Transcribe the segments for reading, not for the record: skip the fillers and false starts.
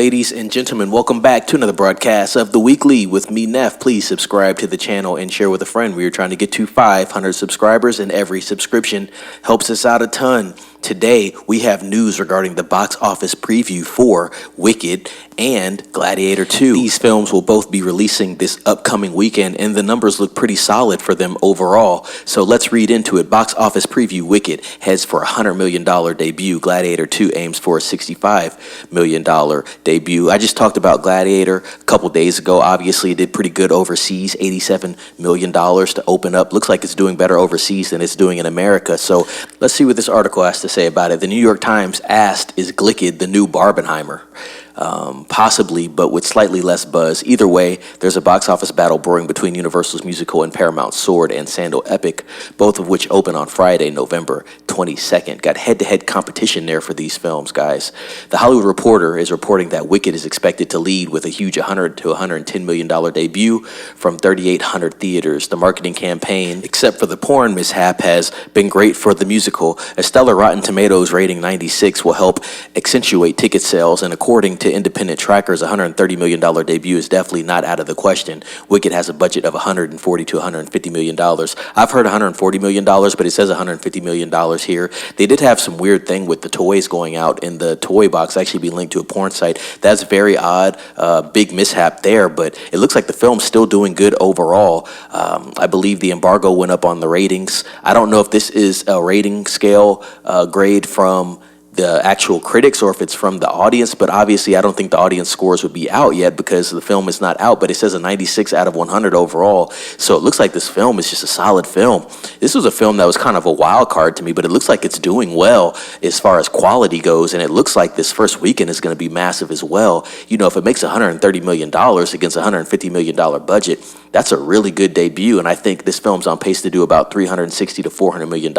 Ladies and gentlemen, welcome back to another broadcast of The Weekly with me, Neff. Please subscribe to the channel and share with a friend. We are trying to get to 500 subscribers, and every subscription helps us out a ton. Today, we have news regarding the box office preview for Wicked and Gladiator 2. These films will both be releasing this upcoming weekend, and the numbers look pretty solid for them overall. So let's read into it. Box office preview: Wicked heads for a $100 million debut. Gladiator 2 aims for a $65 million debut. I just talked about Gladiator a couple days ago. Obviously, it did pretty good overseas, $87 million to open up. Looks like it's doing better overseas than it's doing in America. So let's see what this article has to say about it. The New York Times asked, is Glicked the new Barbenheimer? Possibly, but with slightly less buzz. Either way, there's a box office battle brewing between Universal's musical and Paramount's Sword and Sandal epic, both of which open on Friday, November 22nd. Got head-to-head competition there for these films, guys. The Hollywood Reporter is reporting that Wicked is expected to lead with a huge $100 to $110 million debut from 3,800 theaters. The marketing campaign, except for the porn mishap, has been great for the musical. A stellar Rotten Tomatoes rating 96 will help accentuate ticket sales, and according to independent trackers, a $130 million debut is definitely not out of the question. Wicked has a budget of $140 to $150 million. I've heard $140 million, but it says $150 million here. They did have some weird thing with the toys going out in the toy box actually be linked to a porn site. That's very odd. Big mishap there, but it looks like the film's still doing good overall. I believe the embargo went up on the ratings. I don't know if this is a rating scale grade from the actual critics or if it's from the audience, but obviously I don't think the audience scores would be out yet because the film is not out, but it says a 96 out of 100 overall. So it looks like this film is just a solid film. This was a film that was kind of a wild card to me, but it looks like it's doing well as far as quality goes, and it looks like this first weekend is going to be massive as well. You know, if it makes $130 million against a $150 million budget, that's a really good debut, and I think this film's on pace to do about $360 to $400 million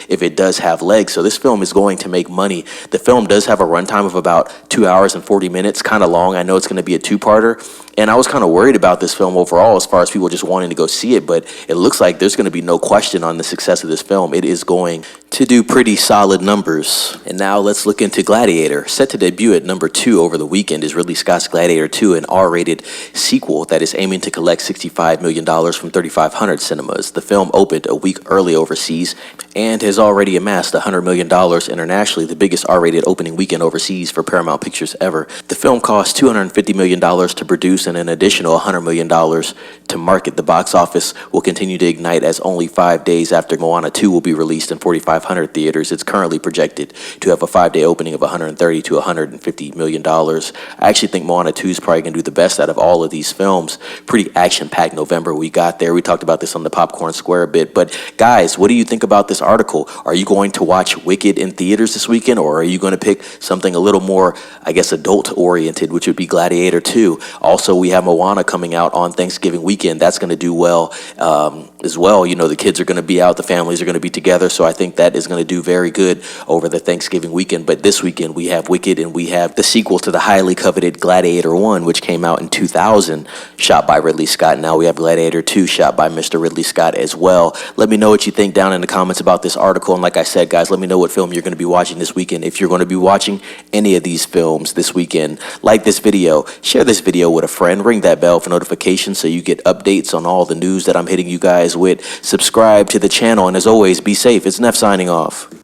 if it does have legs. So this film is going to make money. The film does have a runtime of about 2 hours and 40 minutes, kind of long. I know it's going to be a two-parter, and I was kind of worried about this film overall as far as people just wanting to go see it, but it looks like there's going to be no question on the success of this film. It is going to do pretty solid numbers. And now let's look into Gladiator. Set to debut at number 2 over the weekend is Ridley Scott's Gladiator 2, an R-rated sequel that is aiming to collect $65 million from 3,500 cinemas. The film opened a week early overseas and has already amassed $100 million internationally, the biggest R-rated opening weekend overseas for Paramount Pictures ever. The film cost $250 million to produce and an additional $100 million to market. The box office will continue to ignite as only 5 days after Moana 2 will be released in 4,500 theaters. It's currently projected to have a 5-day opening of $130 to $150 million. I actually think Moana 2 is probably going to do the best out of all of these films. Pretty action-packed November we got there. We talked about this on the Popcorn Square a bit. But guys, what do you think about this article? Are you going to watch Wicked in theaters this weekend, or are you going to pick something a little more, I guess, adult-oriented, which would be Gladiator 2? Also, we have Moana coming out on Thanksgiving weekend. That's going to do well as well. You know, the kids are going to be out, the families are going to be together, so I think that is going to do very good over the Thanksgiving weekend. But this weekend, we have Wicked, and we have the sequel to the highly coveted Gladiator 1, which came out in 2000, shot by Ridley Scott. Now we have Gladiator 2, shot by Mr. Ridley Scott as well. Let me know what you think down in the comments about this article, and like I said, guys, let me know what film you're going to be watching this weekend. If you're going to be watching any of these films this weekend, like this video, share this video with a friend, ring that bell for notifications so you get updates on all the news that I'm hitting you guys with. Subscribe to the channel, and as always, be safe. It's Neff signing off.